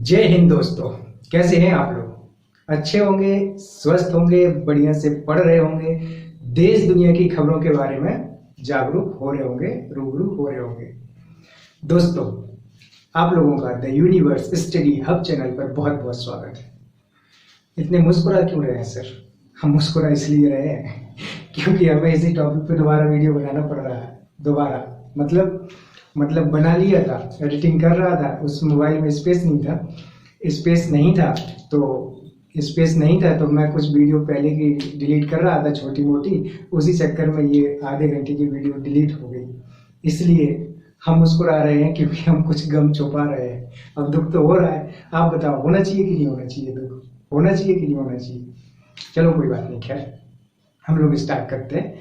जय हिंद दोस्तों। कैसे हैं आप लोग? अच्छे होंगे, स्वस्थ होंगे, बढ़िया से पढ़ रहे होंगे, देश दुनिया की खबरों के बारे में जागरूक हो रहे होंगे, रूबरू हो रहे होंगे। दोस्तों, आप लोगों का the universe study hub channel पर बहुत बहुत स्वागत है। इतने मुस्कुरा क्यों रहे हैं सर? हम मुस्कुरा इसलिए रहे हैं क्योंकि हमें इसी टॉपिक पे दोबारा वीडियो बनाना पड़ रहा है। दोबारा मतलब बना लिया था, एडिटिंग कर रहा था, उस मोबाइल में स्पेस नहीं था तो मैं कुछ वीडियो पहले की डिलीट कर रहा था, छोटी मोटी। उसी चक्कर में ये आधे घंटे की वीडियो डिलीट हो गई। इसलिए हम मुस्कुरा रहे हैं क्योंकि हम कुछ गम छुपा रहे हैं। अब दुख तो हो रहा है, आप बताओ होना चाहिए कि नहीं होना चाहिए? दुख होना चाहिए कि नहीं होना चाहिए? चलो कोई बात नहीं, खैर हम लोग स्टार्ट करते हैं,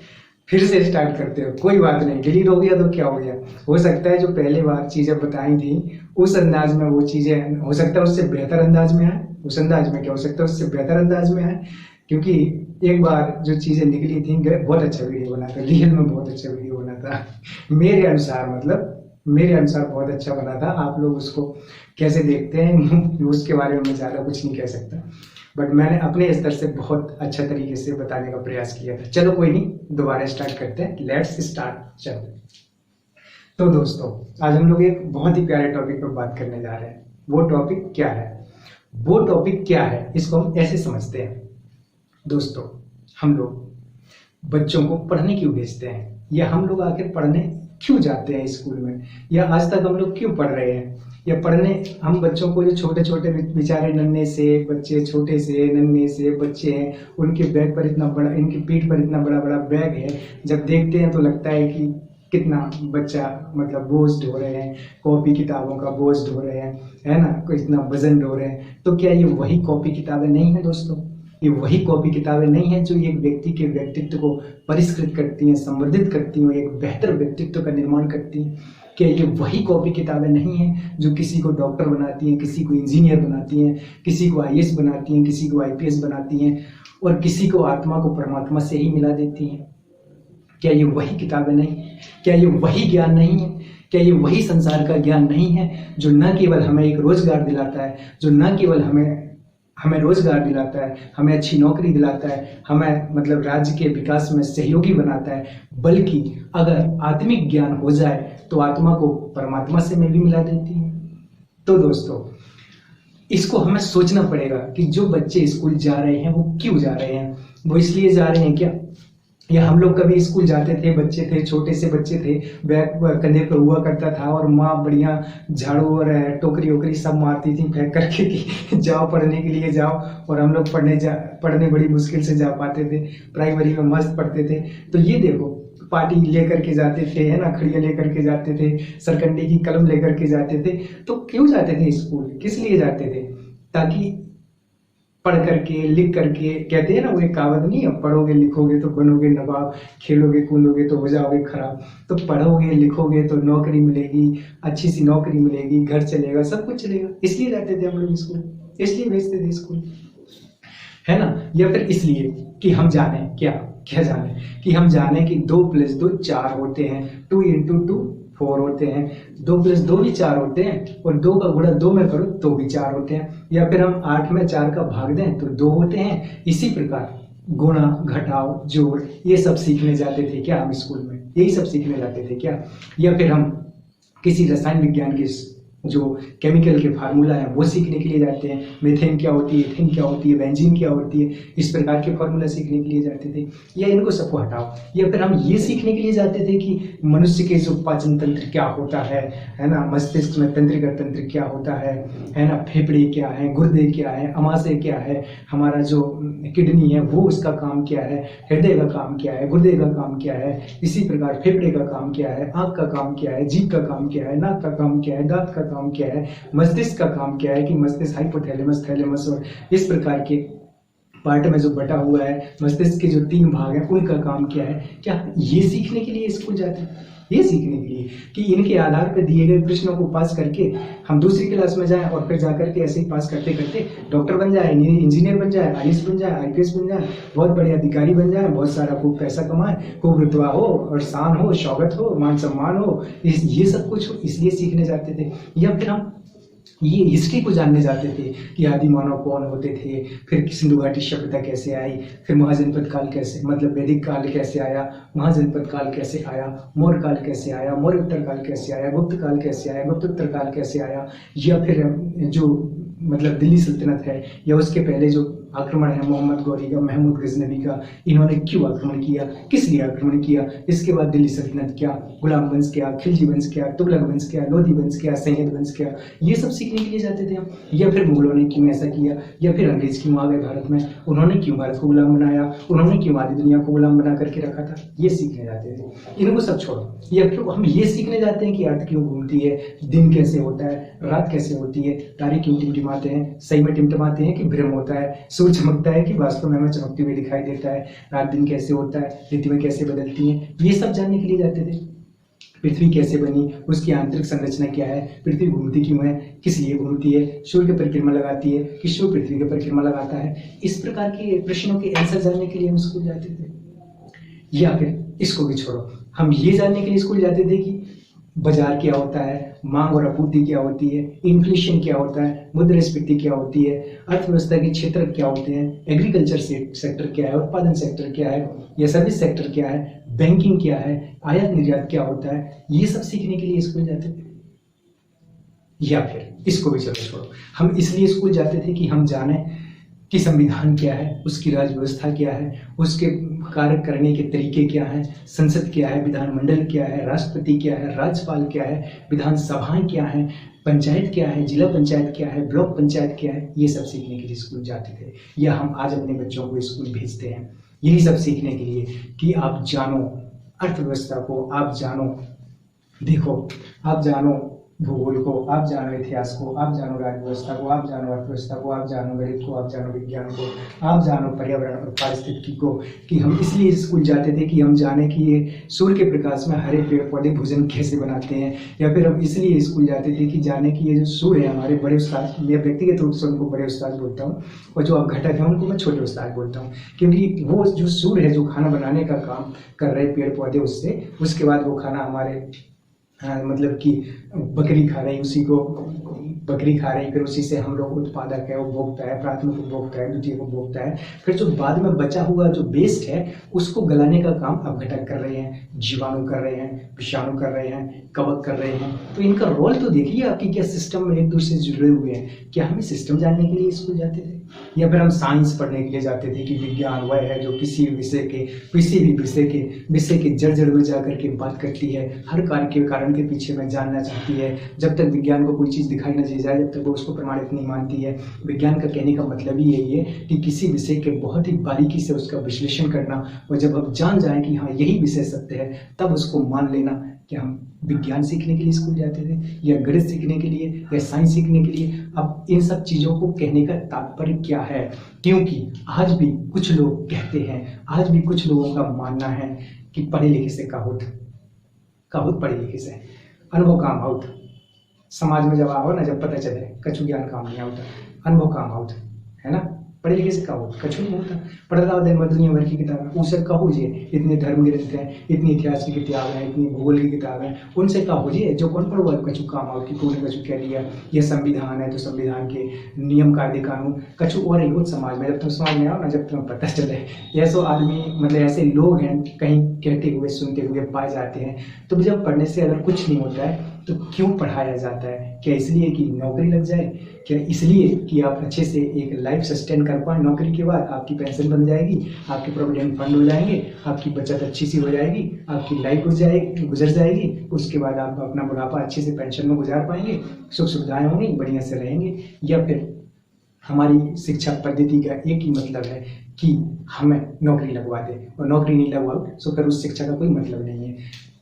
फिर से स्टार्ट करते हो। कोई बात नहीं, डिलीट हो गया तो क्या हो गया। हो सकता है जो पहले बार चीजें बताई थी उस अंदाज में वो चीजें, हो सकता है उससे बेहतर अंदाज में आए। उस अंदाज में क्या हो सकता है, उससे बेहतर अंदाज में आए। क्योंकि एक बार जो चीजें निकली थी, बहुत अच्छा वीडियो बना था, रियल में बहुत अच्छा वीडियो बना था मेरे अनुसार बहुत अच्छा बना था। आप लोग उसको कैसे देखते हैं उसके बारे में मैं ज्यादा कुछ नहीं कह सकता, बट मैंने अपने स्तर से बहुत अच्छा तरीके से बताने का प्रयास किया था। चलो कोई नहीं, दोबारा स्टार्ट करते हैं। Let's start. चलो तो दोस्तों, आज हम लोग एक बहुत ही प्यारे टॉपिक पर बात करने जा रहे हैं। वो टॉपिक क्या है इसको हम ऐसे समझते हैं। दोस्तों, हम लोग बच्चों को पढ़ने क्यों भेजते हैं, या हम लोग आखिर पढ़ने क्यों जाते हैं स्कूल में, या आज तक हम लोग क्यों पढ़ रहे हैं, या पढ़ने हम बच्चों को, जो छोटे छोटे बेचारे नन्हे से बच्चे, छोटे से नन्हे से बच्चे हैं, उनके बैग पर इतना बड़ा, इनकी पीठ पर इतना बड़ा बड़ा बैग है, जब देखते हैं तो लगता है कि कितना बच्चा बोझ ढो रहे हैं, कॉपी किताबों का बोझ ढो रहे हैं, है ना, कोई इतना वजन ढो रहे हैं। तो क्या ये वही कॉपी किताबें नहीं है दोस्तों? ये वही कॉपी किताबें नहीं है जो एक व्यक्ति के व्यक्तित्व को परिष्कृत करती हैं, संवर्धित करती हैं, एक बेहतर व्यक्तित्व का निर्माण करती हैं? क्या ये वही कॉपी किताबें नहीं हैं जो किसी को डॉक्टर बनाती हैं, किसी को इंजीनियर बनाती हैं, किसी को आईएएस बनाती हैं, किसी को आईपीएस बनाती हैं, और किसी को आत्मा को परमात्मा से ही मिला देती हैं? क्या ये वही किताबें नहीं? क्या ये वही ज्ञान नहीं है? क्या ये वही संसार का ज्ञान नहीं है जो न केवल हमें एक रोजगार दिलाता है, जो न केवल हमें रोजगार दिलाता है, हमें अच्छी नौकरी दिलाता है, हमें राज्य के विकास में सहयोगी बनाता है, बल्कि अगर आत्मिक ज्ञान हो जाए तो आत्मा को परमात्मा से में भी मिला देती है? तो दोस्तों, इसको हमें सोचना पड़ेगा कि जो बच्चे स्कूल जा रहे हैं वो क्यों जा रहे हैं। वो इसलिए जा रहे हैं क्या, या हम लोग कभी स्कूल जाते थे, बच्चे थे, छोटे से बच्चे थे, बैग कंधे पर हुआ करता था, और माँ बढ़िया झाड़ू और टोकरी वोकरी सब मारती थी फेंक करके कि जाओ पढ़ने के लिए जाओ। और हम लोग पढ़ने बड़ी मुश्किल से जा पाते थे, प्राइमरी में मस्त पढ़ते थे। तो ये देखो, पार्टी लेकर के जाते थे, है ना, खड़िया लेकर के जाते थे, सरकंडी की कलम लेकर के जाते थे। तो क्यों जाते थे स्कूल, किस लिए जाते थे? ताकि पढ़ करके, लिख करके, कहते हैं ना वो एक कहावत नहीं है, पढ़ोगे लिखोगे तो बनोगे नवाब, खेलोगे कूदोगे तो हो जाओगे खराब। तो पढ़ोगे लिखोगे तो नौकरी मिलेगी, अच्छी सी नौकरी मिलेगी, घर चलेगा, सब कुछ चलेगा। इसलिए जाते थे हम लोग स्कूल, इसलिए भेजते थे स्कूल, है ना। या फिर इसलिए कि हम जाने क्या जाने कि हम जाने कि 2 + 2 4 होते हैं, 2 × 2 4 होते हैं, 2 + 2 भी 4 होते हैं, और 2 का गुणा 2 में करो तो भी 4 होते हैं। या फिर हम 8 में 4 का भाग दें तो 2 होते हैं। इसी प्रकार गुणा, घटाव, जोड़, ये सब सीखने जाते थे क्या हम स्कूल में? यही सब सीखने जाते थे क्या? या फिर हम किसी रसायन विज्ञान के जो केमिकल के फार्मूला है वो सीखने के लिए जाते हैं? मीथेन क्या होती है, एथेन क्या होती है, बेंजीन क्या होती है, इस प्रकार के फार्मूला सीखने के लिए जाते थे। या इनको सबको हटाओ। या फिर हम ये सीखने के लिए जाते थे कि मनुष्य के जो पाचन तंत्र क्या होता है ना, मस्तिष्क में तंत्रिका तंत्र क्या होता है ना, फेफड़े क्या है, गुर्दे क्या है, अमाशय क्या है, हमारा जो किडनी है वो उसका काम क्या है, हृदय का काम क्या है, गुर्दे का काम क्या है, इसी प्रकार फेफड़े का काम क्या है, आंख का काम क्या है, जीभ का काम क्या है, नाक का काम क्या है, दांत का काम क्या है, मस्तिष्क का काम क्या है, कि मस्तिष्क हाइपोथैलेमस, थैलेमस और इस प्रकार के पार्ट में जो बटा हुआ है, मस्तिष्क के जो 3 भाग हैं उनका काम क्या है। क्या ये सीखने के लिए स्कूल जाते हैं? ये सीखने के लिए कि इनके आधार पर दिए गए प्रश्नों को पास करके हम दूसरी क्लास में जाएं, और फिर जाकर के ऐसे ही पास करते करते डॉक्टर बन जाए, इंजीनियर बन जाए, आईएएस बन जाए, आईपीएस बन जाए, बहुत बड़े अधिकारी बन जाए, बहुत सारा खूब पैसा कमाए, खूब रुतबा हो और शान हो, शौकत हो, मान सम्मान हो, ये सब कुछ हो, इसलिए सीखने जाते थे। या फिर हम ये हिस्ट्री को जानने जाते थे कि आदि मानव कौन होते थे, फिर सिंधु घाटी सभ्यता कैसे आई, फिर महाजनपद काल कैसे, मतलब वैदिक काल कैसे आया, महाजनपद काल कैसे आया, मौर्य काल कैसे आया, मौर्य उत्तर काल कैसे आया, गुप्त काल कैसे आया, गुप्त उत्तर काल कैसे आया, या फिर जो मतलब दिल्ली सल्तनत है या उसके पहले जो आक्रमण है मोहम्मद गौरी का, महमूद गजनवी का, इन्होंने क्यों आक्रमण किया, किस लिए आक्रमण किया, इसके बाद दिल्ली सल्तनत क्या, गुलाम वंश क्या, खिलजी वंश क्या, तुगलक वंश क्या, लोधी वंश क्या, सैयद वंश क्या, ये सब सीखने के लिए जाते थे हम। या फिर मुगलों ने क्यों ऐसा किया, या फिर अंग्रेज क्यों आ गए भारत में, उन्होंने क्यों भारत को गुलाम बनाया, उन्होंने क्यों आधी दुनिया को गुलाम बना करके रखा था, ये सीखने जाते थे। इनको सब छोड़ो, या फिर हम ये सीखने जाते हैं कि अर्थ क्यों घूमती है, दिन कैसे होता है, रात कैसे होती है, तारे क्यों टिमटिमाते हैं, सही में टिमटिमाते हैं कि भ्रम होता है, सूरज चमकता है कि वास्तव में हमें चमकते हुए दिखाई देता है, रात दिन कैसे होता है, ऋतुएं कैसे बदलती हैं, ये सब जानने के लिए जाते थे। पृथ्वी कैसे बनी, उसकी आंतरिक संरचना क्या है, पृथ्वी घूमती क्यों है, किस लिए घूमती है, सूर्य की परिक्रमा लगाती है कि सूर्य पृथ्वी की परिक्रमा लगाता है, इस प्रकार के प्रश्नों के आंसर जानने के लिए हम स्कूल जाते थे। या फिर इसको भी छोड़ो, हम ये जानने के लिए स्कूल जाते थे कि बाजार क्या होता है, मांग और आपूर्ति क्या होती है, इन्फ्लेशन क्या होता है, मुद्रास्फीति क्या होती है, अर्थव्यवस्था के क्षेत्र क्या होते हैं, एग्रीकल्चर सेक्टर क्या है, उत्पादन सेक्टर क्या है, या सर्विस सेक्टर क्या है, बैंकिंग क्या है, आयात निर्यात क्या होता है, ये सब सीखने के लिए स्कूल जाते थे। या फिर इसको भी चलो छोड़ो, हम इसलिए स्कूल जाते थे कि हम जाने कि संविधान क्या है, उसकी राज्य व्यवस्था क्या है, उसके कार्य करने के तरीके क्या हैं, संसद क्या है, विधानमंडल क्या है, राष्ट्रपति क्या है, राज्यपाल क्या है, विधानसभाएं क्या हैं, पंचायत क्या है, जिला पंचायत क्या है, ब्लॉक पंचायत क्या है, ये सब सीखने के लिए स्कूल जाते थे। या हम आज अपने बच्चों को स्कूल भेजते हैं यही सब सीखने के लिए कि आप जानो अर्थव्यवस्था को, आप जानो, देखो आप जानो भूगोल को, आप जानो इतिहास को, आप जानो राज्य व्यवस्था को, आप जानो अर्थव्यवस्था को, आप जानो गणित को, आप जानो विज्ञान को, आप जानो पर्यावरण और पारिस्थितिकी को। कि हम इसलिए स्कूल जाते थे कि हम जाने कि ये सूर्य के प्रकाश में हरे पेड़ पौधे भोजन कैसे बनाते हैं। या फिर हम इसलिए स्कूल जाते थे कि जाने कि ये जो सूर्य है हमारे बड़े उस्ताद, मैं व्यक्तिगत रूप से उनको बड़े उस्ताद बोलता हूँ, और जो अब घटक है उनको मैं छोटे उस्ताद बोलता हूँ, क्योंकि वो जो सूर्य है जो खाना बनाने का काम कर रहे पेड़ पौधे, उससे उसके बाद वो खाना हमारे मतलब कि बकरी खा रही, उसी को बकरी खा रही, फिर उसी से हम लोग उत्पादक है, उपभोक्ता है, प्राथमिक उपभोक्ता है, द्वितीय उपभोक्ता है, फिर जो बाद में बचा हुआ जो वेस्ट है उसको गलाने का काम अब घटक कर रहे हैं, जीवाणु कर रहे हैं, विषाणु कर रहे हैं, कवक कर रहे हैं। तो इनका रोल तो देखिए आपकी क्या सिस्टम में एक दूसरे से जुड़े हुए हैं। क्या हम सिस्टम जानने के लिए स्कूल जाते थे? या फिर हम साइंस पढ़ने के लिए जाते थे कि विज्ञान वह है जो किसी विषय के विषय के जड़ जड़ में जाकर के बात करती है, हर कार्य के कारण के पीछे में जानना चाहती है। जब तक विज्ञान को कोई चीज़ दिखाई न दी जाए जब तक वो उसको प्रमाणित नहीं मानती है। विज्ञान का कहने का मतलब ही यही है कि किसी विषय के बहुत ही बारीकी से उसका विश्लेषण करना, और जब हम जान जाए कि हाँ यही विषय सत्य है तब उसको मान लेना। क्या हम विज्ञान सीखने के लिए स्कूल जाते थे, या गणित सीखने के लिए, या साइंस सीखने के लिए? अब इन सब चीज़ों को कहने का तात्पर्य क्या है? क्योंकि आज भी कुछ लोग कहते हैं, आज भी कुछ लोगों का मानना है कि पढ़े लिखे से काहुत पढ़े लिखे से, अनुभव काम आउट। समाज में जब आओ ना, जब पता चले कछु ज्ञान काम नहीं होता, अनुभव काम आउट है ना। पढ़े लिखे से काहुत कछु नहीं होता। पढ़ता दिन भर दुनिया भर की किताबें, उनसे कहो जी इतने धर्म ग्रंथ हैं, इतनी इतिहास की किताब है, इतनी भूगोल की किताब है, उनसे कहो जी जो कौन पढ़ो कछु काम आउट कि तूने कछु कह लिया। यह संविधान है तो संविधान के नियम कायदे कानून कछु और ही समाज में, जब तुम समाज में आओ ना, जब तुम्हें पता चले ऐसे आदमी, मतलब ऐसे लोग हैं कहीं कहते हुए सुनते हुए पाए जाते हैं। तो जब पढ़ने से अगर कुछ नहीं होता है तो क्यों पढ़ाया जाता है? क्या इसलिए कि नौकरी लग जाए? क्या इसलिए कि आप अच्छे से एक लाइफ सस्टेन कर पाए? नौकरी के बाद आपकी पेंशन बन जाएगी, आपके प्रोविडेंट फंड हो जाएंगे, आपकी बचत अच्छी सी हो जाएगी, आपकी लाइफ गुजर जाएगी, उसके बाद आप अपना बुढ़ापा अच्छे से पेंशन में गुजार पाएंगे, सुख सुविधाएं होंगी, बढ़िया से रहेंगे। या फिर हमारी शिक्षा पद्धति का एक ही मतलब है कि हमें नौकरी लगवा दे, और नौकरी नहीं लगवाओ तो फिर उस शिक्षा का कोई मतलब नहीं है।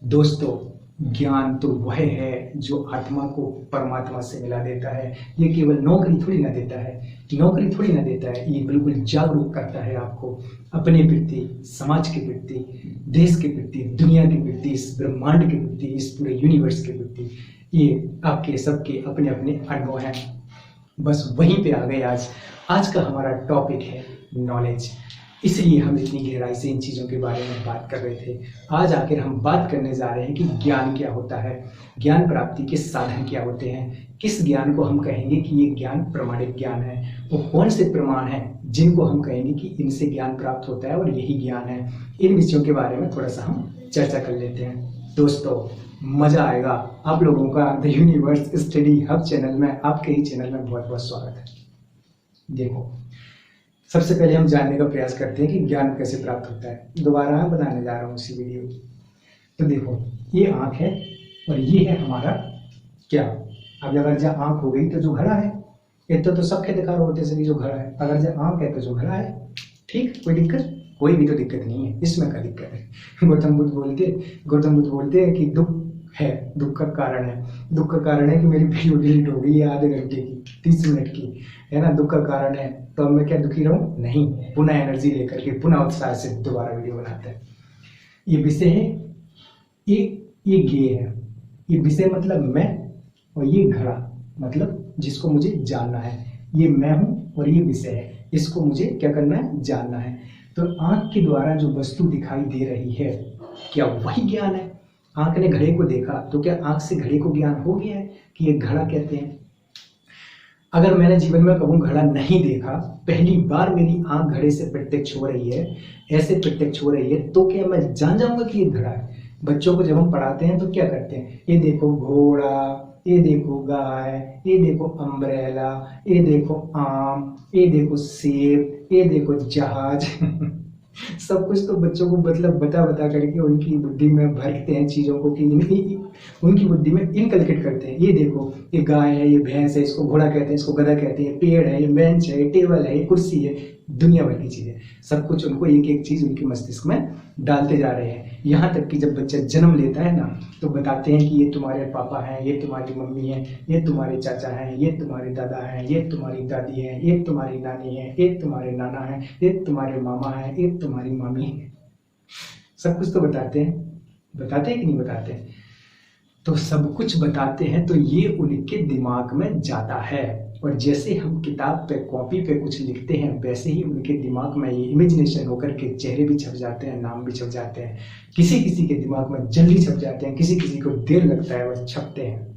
दोस्तों, ज्ञान तो वह है जो आत्मा को परमात्मा से मिला देता है। ये केवल नौकरी थोड़ी ना देता है, नौकरी थोड़ी ना देता है, ये बिल्कुल जागरूक करता है आपको अपने प्रति, समाज के प्रति, देश के प्रति, दुनिया के प्रति, इस ब्रह्मांड के प्रति, इस पूरे यूनिवर्स के प्रति। ये आपके सबके अपने अपने अनुभव हैं। बस वहीं पे आ गए। आज का हमारा टॉपिक है नॉलेज। इसलिए हम इतनी गहराई से इन चीज़ों के बारे में बात कर रहे थे। आज आखिर हम बात करने जा रहे हैं कि ज्ञान क्या होता है, ज्ञान प्राप्ति के साधन क्या होते हैं, किस ज्ञान को हम कहेंगे कि ये ज्ञान प्रमाणित ज्ञान है, वो कौन से प्रमाण हैं जिनको हम कहेंगे कि इनसे ज्ञान प्राप्त होता है और यही ज्ञान है। इन विषयों के बारे में थोड़ा सा हम चर्चा कर लेते हैं। दोस्तों, मज़ा आएगा। आप लोगों का the universe study hub channel में, आपके ही चैनल में बहुत बहुत स्वागत है। देखो, सबसे पहले हम जानने का प्रयास करते हैं कि ज्ञान कैसे प्राप्त होता है। दोबारा मैं बनाने जा रहा हूँ इसी वीडियो। तो देखो, ये आँख है और ये है हमारा क्या। अब अगर जब आँख हो गई तो जो घड़ा है, ये तो सब के दिखा रहे होते सभी जो घड़ा है। अगर जब आँख है तो जो घड़ा है, ठीक, कोई दिक्कत? कोई भी तो दिक्कत नहीं है, इसमें क्या दिक्कत है। गौतम बुद्ध बोलते हैं कि दुख है, दुख का कारण है। दुख का कारण है कि मेरी वीडियो डिलीट हो गई है आधे घंटे की, 30 मिनट की, है ना। दुख का कारण है तो अब मैं क्या दुखी रहूं? नहीं, पुनः एनर्जी लेकर के पुनः उत्साह से दोबारा वीडियो बनाते हैं। ये विषय है, ये गे है। ये विषय मतलब मैं, और ये घड़ा मतलब जिसको मुझे जानना है। ये मैं हूं और ये विषय है, इसको मुझे क्या करना है? जानना है। तो आंख के द्वारा जो वस्तु दिखाई दे रही है, क्या वही ज्ञान है? आंख ने घड़े को देखा तो क्या आंख से घड़े को ज्ञान हो गया है कि ये घड़ा कहते हैं? अगर मैंने जीवन में कभी घड़ा नहीं देखा, पहली बार मेरी आंख घड़े से प्रत्यक्ष हो रही है, ऐसे प्रत्यक्ष हो रही है, तो क्या मैं जान जाऊंगा कि ये घड़ा है? बच्चों को जब हम पढ़ाते हैं तो क्या करते हैं? ये देखो घोड़ा, ये देखो गाय, ये देखो अम्ब्रेला, ये देखो आम, ये देखो सेब, ये देखो जहाज। सब कुछ तो बच्चों को मतलब बता करके उनकी बुद्धि में भरते हैं चीज़ों को, कि उनकी बुद्धि में इनकलकेट करते हैं। ये देखो, ये गाय है, ये भैंस है, इसको घोड़ा कहते हैं, इसको गधा कहते हैं, पेड़ है, ये बेंच है, ये टेबल है, ये कुर्सी है, दुनिया भर की चीज़ें। सब कुछ उनको एक एक चीज़ उनके मस्तिष्क में डालते जा रहे हैं। यहाँ तक कि जब बच्चा जन्म लेता है ना, तो बताते हैं कि ये तुम्हारे पापा हैं, ये तुम्हारी मम्मी है, ये तुम्हारे चाचा हैं, ये तुम्हारे दादा हैं, ये तुम्हारी दादी है, ये तुम्हारी नानी है, ये तुम्हारे नाना है, ये तुम्हारे मामा है, ये तुम्हारी मामी है। सब कुछ तो बताते हैं कि नहीं बताते? तो सब कुछ बताते हैं, तो ये उनके दिमाग में जाता है। और जैसे हम किताब पे, कॉपी पे कुछ लिखते हैं, वैसे ही उनके दिमाग में ये इमेजिनेशन होकर के चेहरे भी छप जाते हैं, नाम भी छप जाते हैं। किसी किसी के दिमाग में जल्दी छप जाते हैं, किसी किसी को देर लगता है और छपते हैं,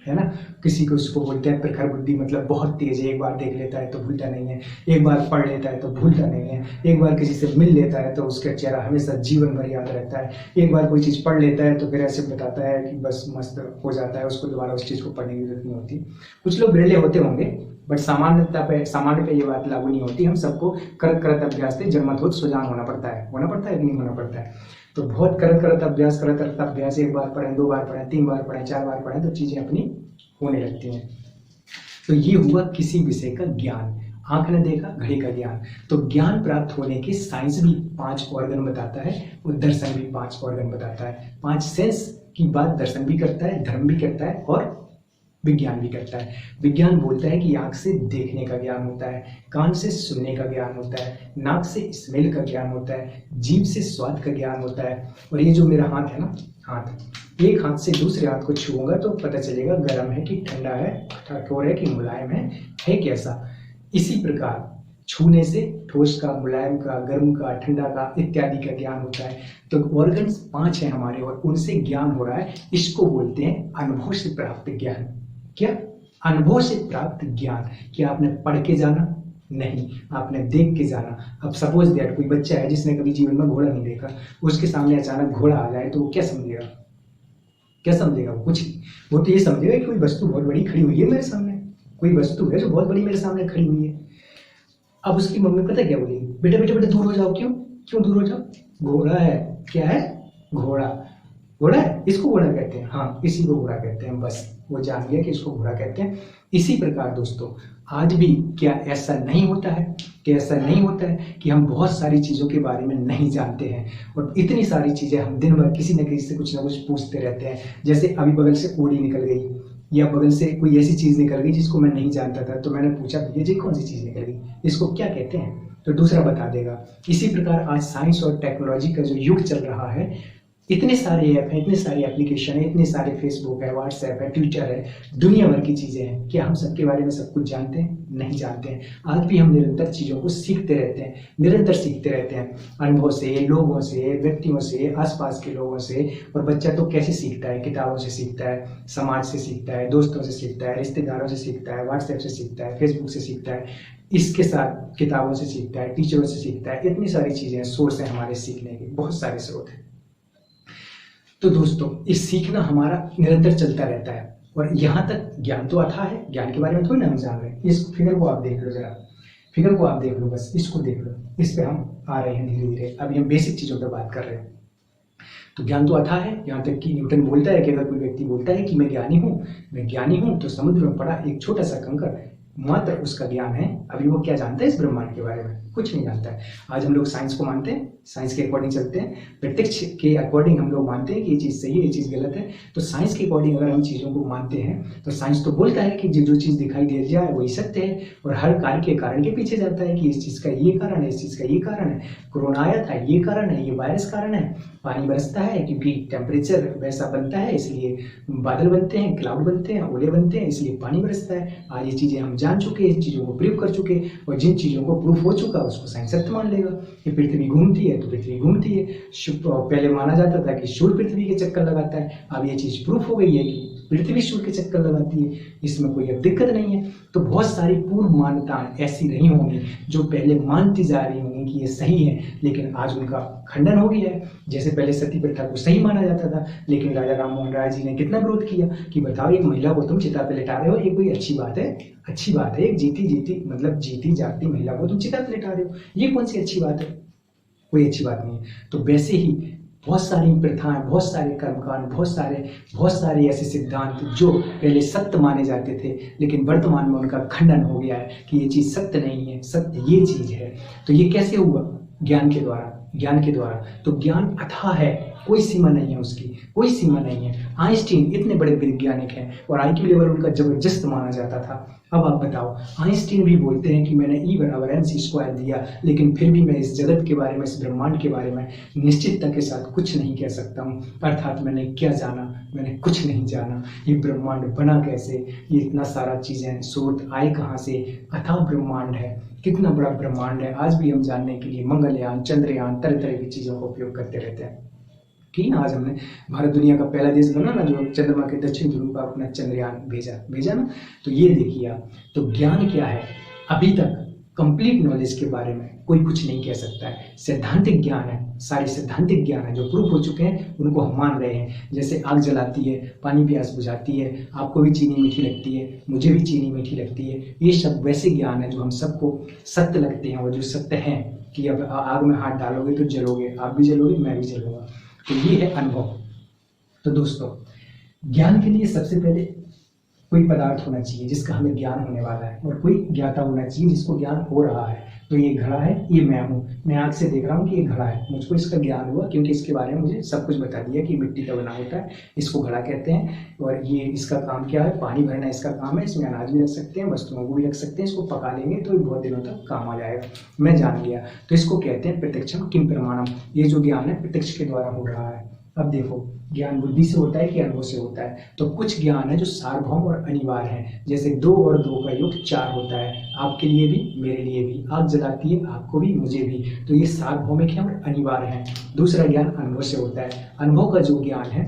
है ना। किसी को उसको बोलते हैं प्रखर बुद्धि, मतलब बहुत तेज है, एक बार देख लेता है तो भूलता नहीं है, एक बार पढ़ लेता है तो भूलता नहीं है, एक बार किसी से मिल लेता है तो उसका चेहरा हमेशा जीवन भर याद रहता है, एक बार कोई चीज़ पढ़ लेता है तो फिर ऐसे बताता है कि बस मस्त हो जाता है, उसको दोबारा उस चीज़ को पढ़ने की जरूरत नहीं होती। कुछ लोग बिरले होते होंगे, बट सामान्य पे ये बात लागू नहीं होती। हम सबको करत अभ्यास से जन्मत सुजान होना पड़ता है कि नहीं होना पड़ता है। तो बहुत करत अभ्यास, एक बार पढ़ें, 2 बार पढ़ें, 3 बार पढ़ें, 4 बार पढ़ें, तो चीज़ें अपनी होने लगती हैं। तो ये हुआ किसी विषय का ज्ञान। आंख ने देखा, घड़ी का ज्ञान। तो ज्ञान प्राप्त होने के साइंस भी 5 ऑर्गन बताता है और दर्शन भी 5 ऑर्गन बताता है। 5 सेंस की बात दर्शन भी करता है, धर्म भी करता है और विज्ञान भी करता है। विज्ञान बोलता है कि आंख से देखने का ज्ञान होता है, कान से सुनने का ज्ञान होता है, नाक से स्मेल का ज्ञान होता है, जीभ से स्वाद का ज्ञान होता है। और ये जो मेरा हाथ है ना, हाथ, एक हाथ से दूसरे हाथ को छूऊंगा तो पता चलेगा गर्म है कि ठंडा है, कठोर है कि मुलायम है कैसा। इसी प्रकार छूने से ठोस का, मुलायम का, गर्म का, ठंडा का इत्यादि का ज्ञान होता है। तो ऑर्गन्स 5 हैं हमारे और उनसे ज्ञान हो रहा है। इसको बोलते हैं अनुभव से प्राप्त ज्ञान। क्या? अनुभव से प्राप्त ज्ञान। क्या आपने पढ़ के जाना? नहीं, आपने देख के जाना। अब सपोज दैट कोई बच्चा है जिसने कभी जीवन में घोड़ा नहीं देखा, उसके सामने अचानक घोड़ा आ जाए तो वो क्या समझेगा? वो कुछ नहीं, वो तो ये समझेगा कि कोई वस्तु बहुत बड़ी खड़ी हुई है मेरे सामने, कोई वस्तु है जो बहुत बड़ी मेरे सामने खड़ी हुई है। अब उसकी मम्मी पता क्या बोलेगी? बेटा बेटा बेटा दूर हो जाओ। क्यों दूर हो जाओ? घोड़ा है। क्या है? घोड़ा है, इसको घोड़ा कहते हैं। हाँ, इसी को घोड़ा कहते हैं। बस वो जान लिया कि इसको घोड़ा कहते हैं। इसी प्रकार दोस्तों, आज भी क्या ऐसा नहीं होता है कि हम बहुत सारी चीज़ों के बारे में नहीं जानते हैं और इतनी सारी चीज़ें हम दिन भर किसी न किसी से कुछ ना कुछ पूछते रहते हैं। जैसे अभी बगल से ओड़ी निकल गई या बगल से कोई ऐसी चीज़ निकल गई जिसको मैं नहीं जानता था, तो मैंने पूछा भैया जी कौन सी चीज़ निकल गई, इसको क्या कहते हैं? तो दूसरा बता देगा। इसी प्रकार आज साइंस और टेक्नोलॉजी का जो युग चल रहा है, इतने सारे ऐप हैं, इतने सारे एप्लीकेशन है, इतने सारे फेसबुक है, व्हाट्सएप है, ट्विटर है, दुनिया भर की चीज़ें हैं। क्या हम सबके बारे में सब कुछ जानते हैं? नहीं जानते हैं। आज भी हम निरंतर चीज़ों को सीखते रहते हैं, निरंतर सीखते रहते हैं, अनुभव से, लोगों से, व्यक्तियों से, आसपास के लोगों से। और बच्चा तो कैसे सीखता है? किताबों से सीखता है, समाज से सीखता है, दोस्तों से सीखता है, रिश्तेदारों से सीखता है, व्हाट्सएप से सीखता है, फेसबुक से सीखता है, इसके साथ किताबों से सीखता है, टीचरों से सीखता है। इतनी सारी चीज़ें हैं, सोर्स हैं हमारे सीखने के, बहुत सारे स्रोत हैं। तो दोस्तों, इस सीखना हमारा निरंतर चलता रहता है। और यहाँ तक ज्ञान तो अथाह है, ज्ञान के बारे में थोड़ी ना हम जान रहे हैं। इस फिगर को आप देख लो जरा, फिगर को आप देख लो, बस इसको देख लो, इस पे हम आ रहे हैं धीरे धीरे। अभी हम बेसिक चीज़ों पर बात कर रहे हैं। तो ज्ञान तो अथाह है, यहाँ तक कि न्यूटन बोलता है कि अगर कोई व्यक्ति बोलता है कि मैं ज्ञानी हूँ, तो समुद्र में पड़ा एक छोटा सा कंकर मात्र उसका ज्ञान है। अभी वो क्या जानता है इस ब्रह्मांड के बारे में? कुछ नहीं जानता है। आज हम लोग साइंस को मानते हैं, साइंस के अकॉर्डिंग चलते हैं, प्रत्यक्ष के अकॉर्डिंग हम लोग मानते हैं कि ये चीज़ सही है, ये चीज़ गलत है। तो साइंस के अकॉर्डिंग अगर हम चीज़ों को मानते हैं तो साइंस तो बोलता है कि जो चीज़ दिखाई दे जाए वही सत्य है, और हर कार्य के कारण के पीछे जाता है कि इस चीज़ का ये कारण है, इस चीज़ का ये कारण है, कोरोना आया था ये कारण है, ये वायरस कारण है, पानी बरसता है क्योंकि टेम्परेचर वैसा बनता है इसलिए बादल बनते हैं, क्लाउड बनते हैं, ओले बनते हैं, इसलिए पानी बरसता है। आज ये चीज़ें हम जान चुके हैं, इन चीज़ों को प्रूव कर चुके, और जिन चीज़ों को प्रूफ हो चुका उसको साइंस सत्य मान लेगा। कि पृथ्वी घूमती है तो पृथ्वी घूमती है। पहले माना जाता था कि सूर्य पृथ्वी के चक्कर लगाता है, अब ये चीज़ प्रूफ हो गई है कि पृथ्वी सूर्य के चक्कर लगाती है, इसमें कोई अब दिक्कत नहीं है। तो बहुत सारी पूर्व मान्यताएं ऐसी रही होंगी जो पहले मानती जा रही होंगी कि ये सही है, लेकिन आज उनका खंडन हो गया है। जैसे पहले सती प्रथा को सही माना जाता था, लेकिन राजा राम मोहन राय जी ने कितना विरोध किया कि बताओ एक महिला को तुम चिता पे लिटा रहे हो, ये कोई अच्छी बात है? अच्छी बात है? एक जीती जागती महिला को तुम चिता पे लिटा रहे हो, ये कौन सी अच्छी बात है? कोई अच्छी बात नहीं है। तो वैसे ही बहुत सारी प्रथाएं, बहुत सारे कर्मकांड, बहुत सारे ऐसे सिद्धांत जो पहले सत्य माने जाते थे, लेकिन वर्तमान में उनका खंडन हो गया है कि ये चीज़ सत्य नहीं है, सत्य ये चीज़ है। तो ये कैसे हुआ? ज्ञान के द्वारा, ज्ञान के द्वारा। तो ज्ञान अथाह है, कोई सीमा नहीं है उसकी, कोई सीमा नहीं है। आइंस्टीन इतने बड़े वैज्ञानिक हैं और IQ लेवल उनका जबरदस्त माना जाता था। अब आप बताओ, आइंस्टीन भी बोलते हैं कि मैंने E = mc² दिया, लेकिन फिर भी मैं इस जगत के बारे में, इस ब्रह्मांड के बारे में निश्चितता के साथ कुछ नहीं कह सकता हूँ। अर्थात मैंने क्या जाना? मैंने कुछ नहीं जाना। ये ब्रह्मांड बना कैसे? ये इतना सारा चीज़ें, स्रोत आए कहाँ से? अथाह ब्रह्मांड है, कितना बड़ा ब्रह्मांड है। आज भी हम जानने के लिए मंगलयान, चंद्रयान, तरह तरह की चीज़ों का उपयोग करते रहते हैं। कि आज हमने, भारत दुनिया का पहला देश बना ना जो चंद्रमा के दक्षिण ध्रुव पर अपना चंद्रयान भेजा ना। तो ये देखिए आप, तो ज्ञान क्या है? अभी तक कंप्लीट नॉलेज के बारे में कोई कुछ नहीं कह सकता है। सैद्धांतिक ज्ञान है, सारे सैद्धांतिक ज्ञान है जो प्रूफ हो चुके हैं, उनको हम मान रहे हैं। जैसे आग जलाती है, पानी प्यास बुझाती है, आपको भी चीनी मीठी लगती है, मुझे भी चीनी मीठी लगती है। ये सब वैसे ज्ञान है जो हम सबको सत्य लगते हैं, और जो सत्य हैं कि अब आग में हाथ डालोगे तो जलोगे, आप भी जलोगे, मैं भी जलूंगा। तो ये है अनुभव। तो दोस्तों, ज्ञान के लिए सबसे पहले कोई पदार्थ होना चाहिए जिसका हमें ज्ञान होने वाला है, और कोई ज्ञाता होना चाहिए जिसको ज्ञान हो रहा है। तो ये घड़ा है, ये मैं हूँ, मैं आँख से देख रहा हूँ कि ये घड़ा है, मुझको इसका ज्ञान हुआ क्योंकि इसके बारे में मुझे सब कुछ बता दिया कि मिट्टी का बना होता है, इसको घड़ा कहते हैं, और ये इसका काम क्या है? पानी भरना इसका काम है। इसमें अनाज भी रख सकते हैं, वस्तुओं को भी रख सकते हैं, इसको पका लेंगे तो बहुत दिनों तक काम आ जाएगा। मैं जान लिया। तो इसको कहते हैं प्रत्यक्षम किम प्रमाणम। ये जो ज्ञान है प्रत्यक्ष के द्वारा हो रहा है। अब देखो, ज्ञान बुद्धि से होता है कि अनुभव से होता है? तो कुछ ज्ञान है जो सार्वभौम और अनिवार्य है, जैसे 2 और 2 का योग 4 होता है, आपके लिए भी, मेरे लिए भी। आग जलाती है, आपको भी, मुझे भी। तो ये सार्वभौमिक है और अनिवार्य है। दूसरा ज्ञान अनुभव से होता है। अनुभव का जो ज्ञान है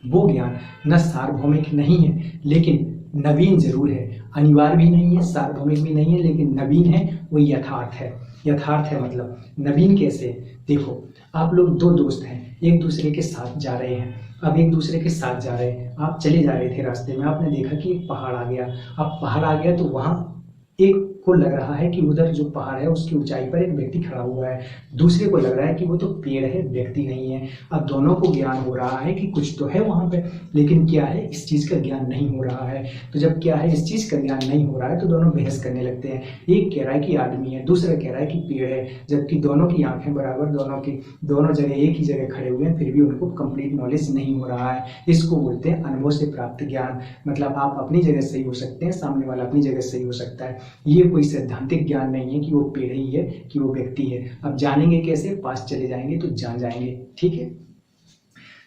वो ज्ञान न सार्वभौमिक नहीं है, लेकिन नवीन जरूर है। अनिवार्य भी नहीं है, सार्वभौमिक भी नहीं है, लेकिन नवीन है, वो यथार्थ है। यथार्थ है मतलब नवीन कैसे? देखो, आप लोग 2 दोस्त हैं, एक दूसरे के साथ जा रहे हैं। अब एक दूसरे के साथ जा रहे हैं, आप चले जा रहे थे, रास्ते में आपने देखा कि एक पहाड़ आ गया। अब पहाड़ आ गया तो वहाँ एक को लग रहा है कि उधर जो पहाड़ है उसकी ऊंचाई पर एक व्यक्ति खड़ा हुआ है, दूसरे को लग रहा है कि वो तो पेड़ है, व्यक्ति नहीं है। अब दोनों को ज्ञान हो रहा है कि कुछ तो है वहां पे, लेकिन क्या है, इस चीज का ज्ञान नहीं हो रहा है। तो जब क्या है, इस चीज का ज्ञान नहीं हो रहा है तो दोनों बहस करने लगते हैं। एक कह रहा है कि आदमी है, दूसरा कह रहा है कि पेड़ है, जबकि दोनों की आंखें बराबर, दोनों जगह एक ही जगह खड़े हुए हैं, फिर भी उनको कंप्लीट नॉलेज नहीं हो रहा है। इसको बोलते हैं अनुभव से प्राप्त ज्ञान। मतलब आप अपनी जगह सही हो सकते हैं, सामने वाला अपनी जगह सही हो सकता है। ये कोई सैद्धांतिक ज्ञान नहीं है कि वो पेड़ ही है, कि वो व्यक्ति है। अब जानेंगे कैसे? पास चले जाएंगे तो जान जाएंगे। ठीक है,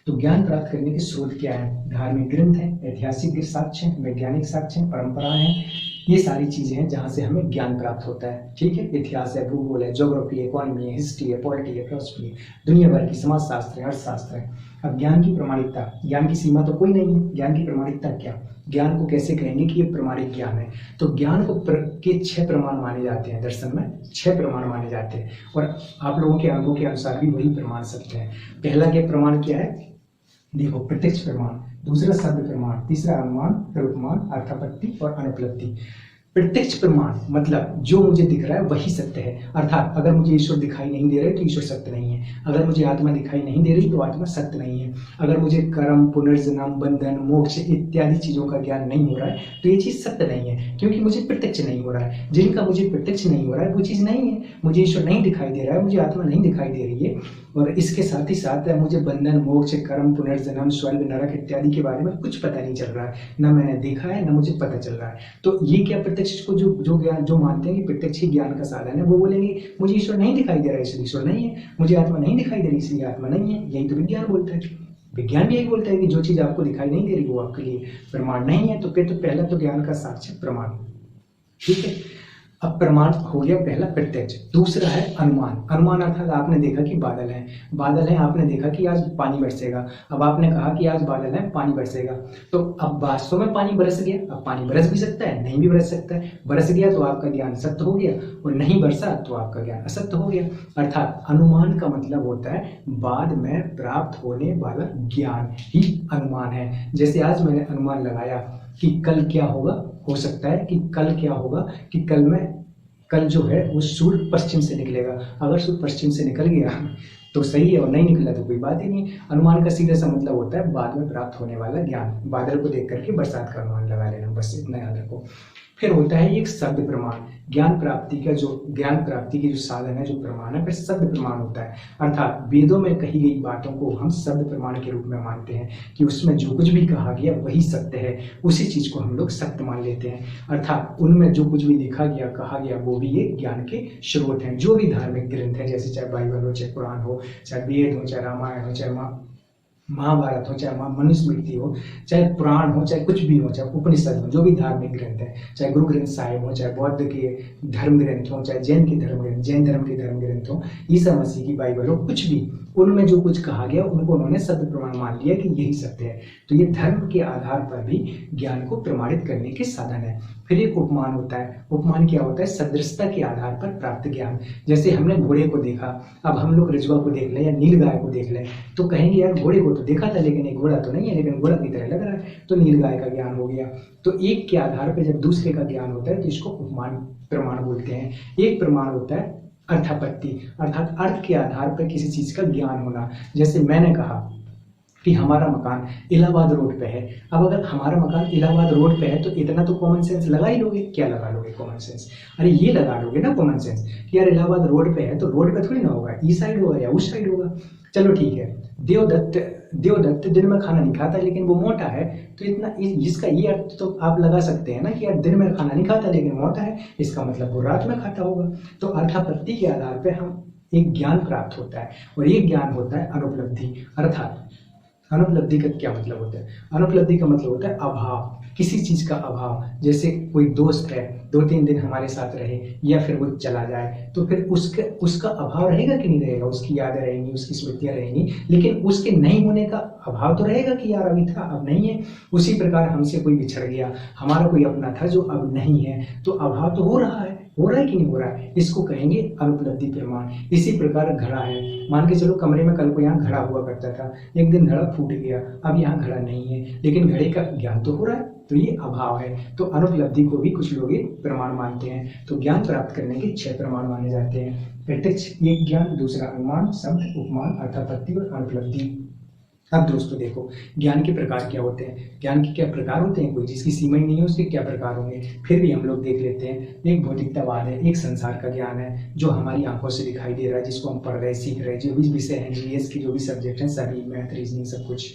तो ज्ञान प्राप्त करने के स्रोत क्या है? धार्मिक ग्रंथ है, ऐतिहासिक साक्ष्य है, वैज्ञानिक साक्ष्य है, परंपराएं हैं, ये सारी चीजें हैं जहां से हमें ज्ञान प्राप्त होता है। ठीक है, इतिहास है, भूगोल है, ज्योग्राफी है, इकोनॉमी है, हिस्ट्री है, पॉलिटी है, फिलोसफी है, दुनिया भर की समाजशास्त्र है, अर्थशास्त्र है। अब ज्ञान की प्रामाणिकता, ज्ञान की सीमा तो कोई नहीं है, ज्ञान की प्रामाणिकता क्या? ज्ञान को कैसे कहेंगे कि ये प्रामाणिक ज्ञान है? तो ज्ञान को के 6 प्रमाण माने जाते हैं, दर्शन में 6 प्रमाण माने जाते हैं, और आप लोगों के अंगों के अनुसार भी वही प्रमाण सत्य है। पहला के प्रमाण क्या है? देखो, प्रत्यक्ष प्रमाण, दूसरा शब्द प्रमाण, तीसरा अनुमान, फिर उपमान, अर्थापत्ति और अनुपलब्धि। प्रत्यक्ष प्रमाण मतलब जो मुझे दिख रहा है वही सत्य है, अर्थात अगर मुझे ईश्वर दिखाई नहीं दे रहे तो ईश्वर सत्य नहीं है, अगर मुझे आत्मा दिखाई नहीं दे रही तो आत्मा सत्य नहीं है, अगर मुझे कर्म, पुनर्जन्म, बंधन, मोक्ष इत्यादि चीजों का ज्ञान नहीं हो रहा है तो ये चीज सत्य नहीं है, क्योंकि मुझे प्रत्यक्ष नहीं हो रहा है। जिनका मुझे प्रत्यक्ष नहीं हो रहा है वो चीज नहीं है, मुझे ईश्वर नहीं दिखाई दे रहा है, मुझे आत्मा नहीं दिखाई दे रही है, और इसके साथ ही साथ मुझे बंधन, मोक्ष, कर्म, पुनर्जन्म, स्वर्ग, नरक इत्यादि के बारे में कुछ पता नहीं चल रहा है, न मैंने देखा है न मुझे पता चल रहा है। तो ये क्या प्रत्यक्ष को जो ज्ञान जो मानते हैं कि प्रत्यक्ष ही ज्ञान का साधन है, वो बोलेंगे मुझे ईश्वर नहीं दिखाई दे रहा है इसलिए ईश्वर नहीं है, मुझे आत्मा नहीं दिखाई दे रही इसलिए आत्मा नहीं है। यही तो विज्ञान बोलता है। विज्ञान भी यही बोलता है कि जो चीज आपको दिखाई नहीं दे रही वो आपके लिए प्रमाण नहीं है। तो फिर तो पहला तो ज्ञान का साक्ष्य प्रमाण, ठीक है। अब प्रमाण हो गया पहला प्रत्यक्ष। दूसरा है अनुमान। अनुमान अर्थात आपने देखा कि बादल हैं, आपने देखा कि आज पानी बरसेगा, अब आपने कहा कि आज बादल है, पानी बरसेगा, तो अब वास्तव में पानी बरस गया। अब पानी बरस भी सकता है, नहीं भी बरस सकता है। बरस गया तो आपका ज्ञान सत्य हो गया, और नहीं बरसा तो आपका ज्ञान असत्य हो गया। अर्थात अनुमान का मतलब होता है बाद में प्राप्त होने वाला ज्ञान ही अनुमान है। जैसे आज मैंने अनुमान लगाया कि कल क्या होगा, हो सकता है कि कल क्या होगा कि कल जो है वो सूर्य पश्चिम से निकलेगा। अगर सूर्य पश्चिम से निकल गया तो सही है, और नहीं निकला तो कोई बात ही नहीं। अनुमान का सीधा सा मतलब होता है बाद में प्राप्त होने वाला ज्ञान। बादल को देख करके बरसात का अनुमान लगा लेना, बस इतना याद रखो। फिर होता है एक शब्द प्रमाण। ज्ञान प्राप्ति के जो साधन है, जो प्रमाण है, फिर शब्द प्रमाण होता है। अर्थात वेदों में कही गई बातों को हम शब्द प्रमाण के रूप में मानते हैं कि उसमें जो कुछ भी कहा गया वही सत्य है, उसी चीज को हम लोग सत्य मान लेते हैं। अर्थात उनमें जो कुछ भी लिखा गया, कहा गया, वो भी ये ज्ञान के स्रोत हैं। जो भी धार्मिक ग्रंथ है, जैसे चाहे बाइबल हो, चाहे कुरान हो, चाहे वेद हो, चाहे रामायण हो, चाहे महाभारत हो, चाहे मनुस्मृति हो, चाहे पुराण हो, चाहे कुछ भी हो, चाहे उपनिषद हो, जो भी धार्मिक ग्रंथ है, चाहे गुरु ग्रंथ साहिब हो, चाहे बौद्ध के धर्म ग्रंथ हो, चाहे जैन के धर्म ग्रंथ, जैन धर्म के धर्म ग्रंथ हो, ईसा मसीह की बाइबल हो, कुछ भी, उनमें जो कुछ कहा गया उनको उन्होंने शब्द प्रमाण मान लिया कि यही सत्य है। तो ये धर्म के आधार पर भी ज्ञान को प्रमाणित करने के साधन है। फिर एक उपमान होता है। उपमान क्या होता है? सदृशता के आधार पर प्राप्त ज्ञान। जैसे हमने घोड़े को देखा, अब हम लोग रजुआ को देख लें या नीलगाय को देख लें तो कहेंगे यार घोड़े को तो देखा था लेकिन ये घोड़ा तो नहीं है, लेकिन घोड़ा की तरह लग रहा है, तो नीलगाय का ज्ञान हो गया। तो एक के आधार पर जब दूसरे का ज्ञान होता है तो इसको उपमान प्रमाण बोलते हैं। एक प्रमाण होता है अर्थापत्ति, अर्थात अर्थ के आधार पर किसी चीज का ज्ञान होना। जैसे मैंने कहा कि हमारा मकान इलाहाबाद रोड पे है। अब अगर हमारा मकान इलाहाबाद रोड पे है तो इतना तो कॉमन सेंस लगा ही लोगे। क्या लगा लोगे? Common sense. अरे ये लगा लोगे ना कॉमन सेंस कि यार इलाहाबाद रोड पे है तो रोड पे थोड़ी ना होगा, ई साइड होगा या उस साइड होगा। चलो ठीक है, देवदत्त दिन में खाना नहीं खाता लेकिन वो मोटा है, तो इतना इसका ये अर्थ तो आप लगा सकते हैं ना कि यार दिन में खाना नहीं खाता लेकिन मोटा है, इसका मतलब वो रात में खाता होगा। तो अर्थापत्ति के आधार पर हम एक ज्ञान प्राप्त होता है, और ये ज्ञान होता है अनुपलब्धि। अर्थात अनुपलब्धि का क्या मतलब होता है? अनुपलब्धि का मतलब होता है अभाव, किसी चीज का अभाव। जैसे कोई दोस्त है, 2-3 दिन हमारे साथ रहे या फिर वो चला जाए तो फिर उसका अभाव रहेगा कि नहीं रहेगा? उसकी यादें रहेंगी, उसकी स्मृतियां रहेंगी, लेकिन उसके नहीं होने का अभाव तो रहेगा कि यार अभी था अब नहीं है। उसी प्रकार हमसे कोई बिछड़ गया, हमारा कोई अपना था जो अब नहीं है, तो अभाव तो हो रहा है कि नहीं हो रहा है? इसको कहेंगे अनुपलब्धि प्रमाण। इसी प्रकार घड़ा है, मान के चलो कमरे में कल को यहाँ घड़ा हुआ करता था, एक दिन घड़ा फूट गया, अब यहाँ घड़ा नहीं है, लेकिन घड़े का ज्ञान तो हो रहा है, तो ये अभाव है। तो अनुपलब्धि को भी कुछ लोग प्रमाण मानते हैं। तो ज्ञान प्राप्त करने के 6 प्रमाण माने जाते हैं। प्रत्यक्ष एक ज्ञान, दूसरा अनुमान, शब्द, उपमान, अर्थापत्ति और अनुपलब्धि। अब दोस्तों देखो, ज्ञान के प्रकार क्या होते हैं? ज्ञान के क्या प्रकार होते हैं? कोई जिसकी सीमा ही नहीं है उसके क्या प्रकार होंगे, फिर भी हम लोग देख लेते हैं। एक भौतिकतावाद है, एक संसार का ज्ञान है जो हमारी आंखों से दिखाई दे रहा है, जिसको हम पढ़ रहे, सीख रहे, जो भी विषय हैं, जीएस के जो भी सब्जेक्ट हैं, सभी, मैथ, रीजनिंग, सब कुछ,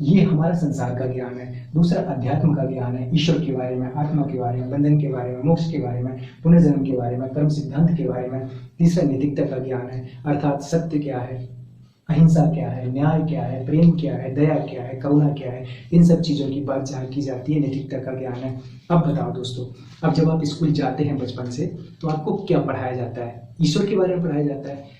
ये हमारा संसार का ज्ञान है। दूसरा अध्यात्म का ज्ञान है, ईश्वर के बारे में, आत्मा के बारे में, बंधन के बारे में, मोक्ष के बारे में, पुनर्जन्म के बारे में, कर्म सिद्धांत के बारे में। तीसरा नैतिकता का ज्ञान है, अर्थात सत्य क्या है, अहिंसा क्या है, न्याय क्या है, प्रेम क्या है, दया क्या है, करुणा क्या है, इन सब चीज़ों की बात जहाँ की जाती है, नैतिकता का ज्ञान है। अब बताओ दोस्तों, अब जब आप स्कूल जाते हैं बचपन से, तो आपको क्या पढ़ाया जाता है? ईश्वर के बारे में पढ़ाया जाता है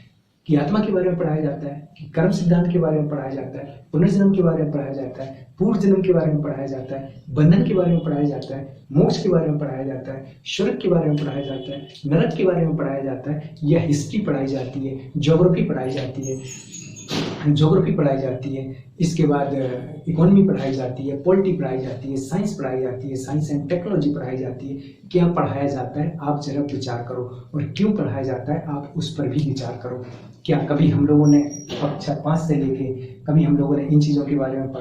कि आत्मा के बारे में पढ़ाया जाता है कि कर्म सिद्धांत के बारे में पढ़ाया जाता है, पुनर्जन्म के बारे में पढ़ाया जाता है, पूर्व जन्म के बारे में पढ़ाया जाता है, बंधन के बारे में पढ़ाया जाता है, मोक्ष के बारे में पढ़ाया जाता है, स्वर्ग के बारे में पढ़ाया जाता है, नरक के बारे में पढ़ाया जाता है, या हिस्ट्री पढ़ाई जाती है, ज्योग्राफी पढ़ाई जाती है, इसके बाद इकोनॉमी पढ़ाई जाती है, पॉलिटी पढ़ाई जाती है, साइंस पढ़ाई जाती है, साइंस एंड टेक्नोलॉजी पढ़ाई जाती है। क्या पढ़ाया जाता है आप जरा विचार करो, और क्यों पढ़ाया जाता है आप उस पर भी विचार करो। क्या कभी हम लोगों ने कक्षा 5 से लेके कभी हम लोगों ने इन चीज़ों के बारे में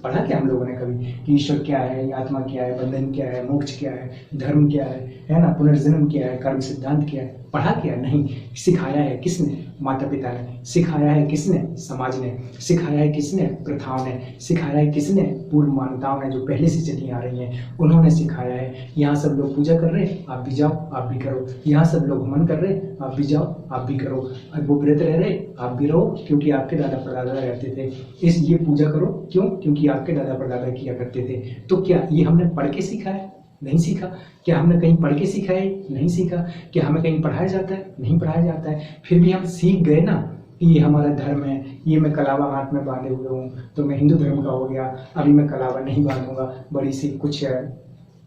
पढ़ा क्या हम लोगों ने कभी कि ईश्वर क्या है, आत्मा क्या है, बंधन क्या है, मोक्ष क्या है, धर्म क्या है ना, पुनर्जन्म क्या है, कर्म सिद्धांत क्या है? पढ़ा क्या? नहीं। सिखाया है किसने? माता पिता ने। सिखाया है किसने? समाज ने। सिखाया है किसने? प्रथाओं ने। सिखाया है किसने? पूर्व मान्यताओं ने जो पहले से चली आ रही हैं, उन्होंने सिखाया है। यहाँ सब लोग पूजा कर रहे हैं, आप भी जाओ, आप भी करो। यहाँ सब लोग हवन कर रहे हैं, आप भी जाओ, आप भी करो। अब वो व्रत रह रहे, आप भी रहो, क्योंकि आपके दादा परदादा रहते थे। इसलिए पूजा करो, क्यों? क्योंकि आपके दादा परदादा किया करते थे। तो क्या ये हमने पढ़ के सीखा है? नहीं सीखा। क्या हमने कहीं पढ़ के सीखा है? नहीं सीखा। क्या हमें कहीं पढ़ाया जाता है? नहीं पढ़ाया जाता है। फिर भी हम सीख गए ना कि ये हमारा धर्म है, ये मैं कलावा हाथ में बांधे हुए हूँ तो मैं हिंदू धर्म का हो गया, अभी मैं कलावा नहीं बांधूंगा। बड़ी सी कुछ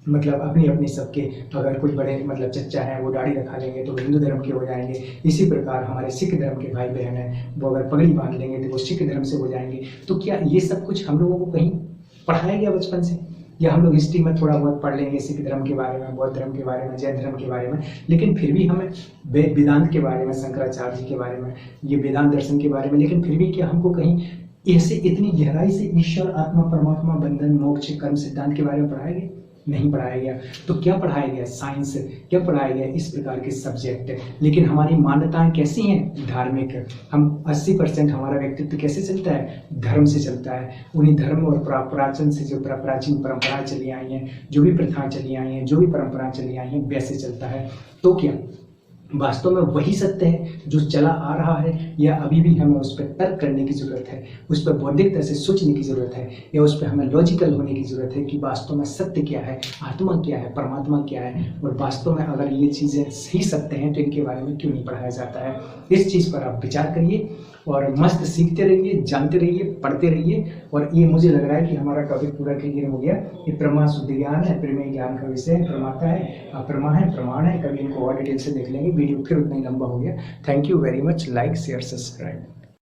मतलब अपनी अपनी सबके, अगर कुछ बड़े मतलब चच्चा हैं वो दाढ़ी रखा लेंगे तो वो हिंदू धर्म के हो जाएंगे। इसी प्रकार हमारे सिख धर्म के भाई बहन हैं, वो अगर पगड़ी बांध लेंगे तो वो सिख धर्म से हो जाएंगे। तो क्या ये सब कुछ हम लोगों को कहीं पढ़ाया गया बचपन से? या हम लोग हिस्ट्री में थोड़ा बहुत पढ़ लेंगे सिख धर्म के बारे में, बौद्ध धर्म के बारे में, जैन धर्म के बारे में, लेकिन फिर भी हमें वेदांत के बारे में, शंकराचार्य जी के बारे में, ये वेदांत दर्शन के बारे में, लेकिन फिर भी क्या हमको कहीं ऐसे इतनी गहराई से ईश्वर, आत्मा, परमात्मा, बंधन, मोक्ष, कर्म सिद्धांत के बारे में पढ़ाया गया? नहीं पढ़ाया गया। तो क्या पढ़ाया गया? साइंस। क्या पढ़ाया गया? इस प्रकार के सब्जेक्ट। लेकिन हमारी मान्यताएं कैसी हैं? धार्मिक। हम 80% हमारा व्यक्तित्व कैसे चलता है? धर्म से चलता है। उन्हीं धर्म और प्राचीन से जो प्राचीन परंपराएं चली आई हैं, जो भी प्रथाएं चली आई हैं, जो भी परंपराएं चली आई हैं, वैसे चलता है। तो क्या वास्तव में वही सत्य है जो चला आ रहा है, या अभी भी हमें उस पर तर्क करने की ज़रूरत है, उस पर बौद्धिकता से सोचने की ज़रूरत है, या उस पर हमें लॉजिकल होने की ज़रूरत है कि वास्तव में सत्य क्या है, आत्मा क्या है, परमात्मा क्या है, और वास्तव में अगर ये चीज़ें सही सत्य हैं तो इनके बारे में क्यों नहीं पढ़ाया जाता है? इस चीज़ पर आप विचार करिए और मस्त सीखते रहिए, जानते रहिए, पढ़ते रहिए। और ये मुझे लग रहा है कि हमारा टॉपिक पूरा क्लियर हो गया। ये प्रमा शुद्ध ज्ञान है, प्रेमय ज्ञान का विषय है, प्रमाता है, अप्रमा है, प्रमाण है। कभी इनको और डिटेल से देख लेंगे। वीडियो फिर उतना ही लंबा हो गया। Thank you very much. Like, share, subscribe.